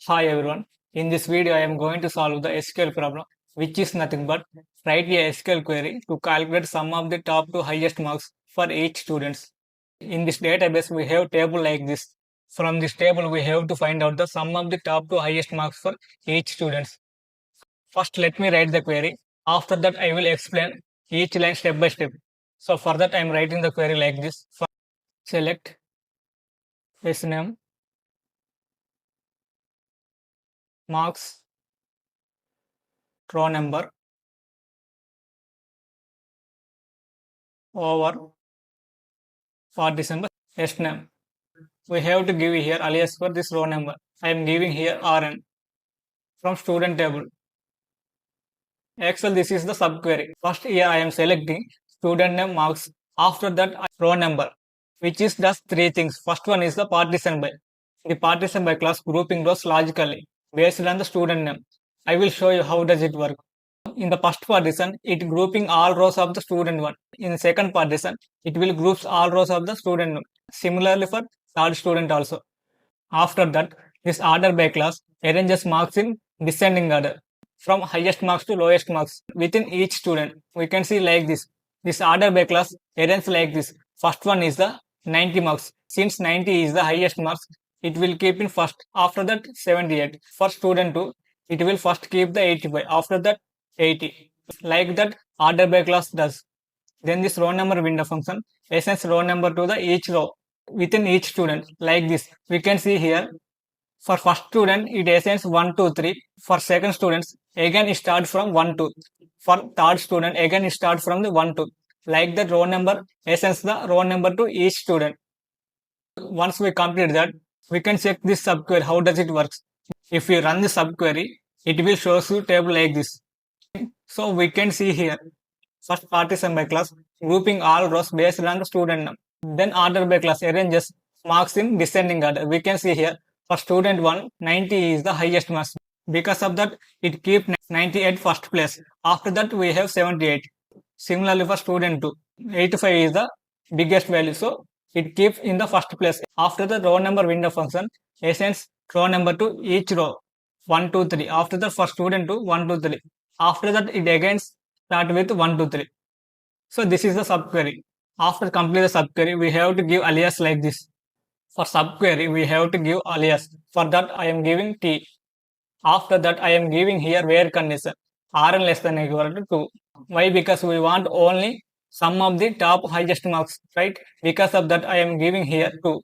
Hi everyone. In this video, I am going to solve the SQL problem, which is nothing but write a SQL query to calculate sum of the top to highest marks for each students. In this database, we have table like this. From this table, we have to find out the sum of the top to highest marks for each students. First, let me write the query. After that, I will explain each line step by step. So for that, I am writing the query like this. Select name, marks, row number over for December name. We have to give here alias for this row number. I am giving here RN from student table. Actually, this is the subquery. First here I am selecting student name marks. After that row number, which is just three things. First one is the partition by. The partition by class grouping rows logically based on the student name. I will show you how does it work. In the first partition, it grouping all rows of the student one. In the second partition, it will groups all rows of the student one. Similarly for third student also. After that, this order by class arranges marks in descending order from highest marks to lowest marks within each student. We can see like this. This order by class arranges like this. First one is the 90 marks. Since 90 is the highest marks, it will keep in first. After that, 78. For student 2, it will first keep the 85. After that, 80. Like that, order by class does. Then this row number window function assigns row number to the each row within each student like this. We can see here for first student it assigns 1 2 3. For second students again it starts from 1 2. For third student again it starts from the 1 2. Like that row number assigns the row number to each student. Once we complete that, we can check this subquery how does it works. If we run the subquery, it will show you table like this. So we can see here first partition by class grouping all rows based on the student name. Then order by class arranges marks in descending order. We can see here for student 1, 90 is the highest marks. Because of that, it keeps 90 at first place. After that, we have 78. Similarly for student 2, 85 is the biggest value. So it keeps in the first place. After the row number window function assigns row number to each row 1 2 3. After that for student 2, 1 2 3. After that it again start with 1 2 3. So this is the subquery. After complete the subquery, we have to give alias like this. For subquery, we have to give alias. For that, I am giving t. After that, I am giving here where condition rn less than or equal to 2. Why? Because we want only sum of the top highest marks, right? Because of that, I am giving here 2.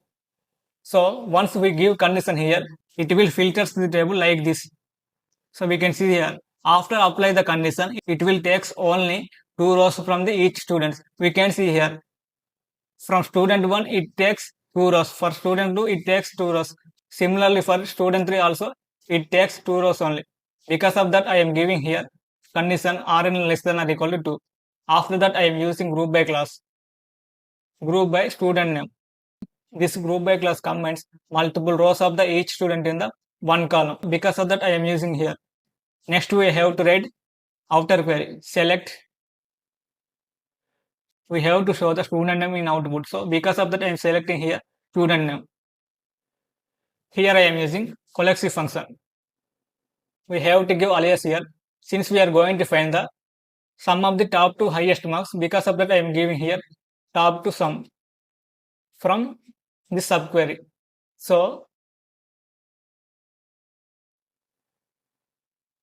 So once we give condition here, it will filters the table like this. So we can see here. After apply the condition, it will takes only 2 rows from the each student. We can see here. From student 1, it takes 2 rows. For student 2, it takes 2 rows. Similarly, for student 3 also, it takes 2 rows only. Because of that, I am giving here condition rn less than or equal to 2. After that, I am using group by class. Group by student name. This group by class combines multiple rows of the each student in the one column. Because of that, I am using here. Next, we have to write outer query. Select. We have to show the student name in output. So because of that, I am selecting here student name. Here I am using collective function. We have to give alias here. Since we are going to find the sum of the top to highest marks, because of that, I am giving here top to sum from this subquery. So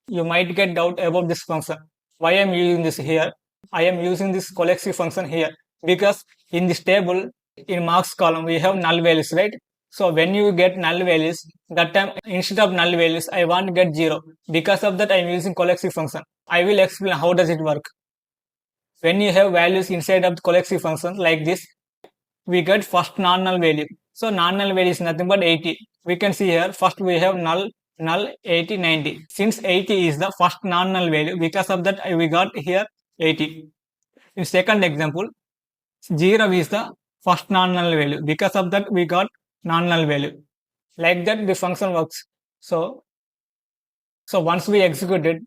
you might get doubt about this function. Why I am using this here? I am using this collective function here because in this table in marks column we have null values, right? So when you get null values, that time instead of null values I want to get 0. Because of that I am using collective function. I will explain how does it work. When you have values inside of the collective function like this, we get first non-null value. So non-null value is nothing but 80. We can see here first we have null 80 90. Since 80 is the first non-null value, because of that we got here 80. In second example, 0 is the first non-null value. Because of that we got non-null value. Like that the function works. So once we execute it,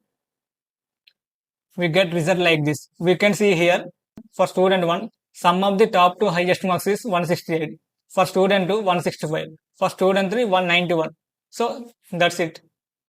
we get result like this. We can see here for student 1, sum of the top to highest marks is 168. For student 2, 165. For student 3, 191. So that's it.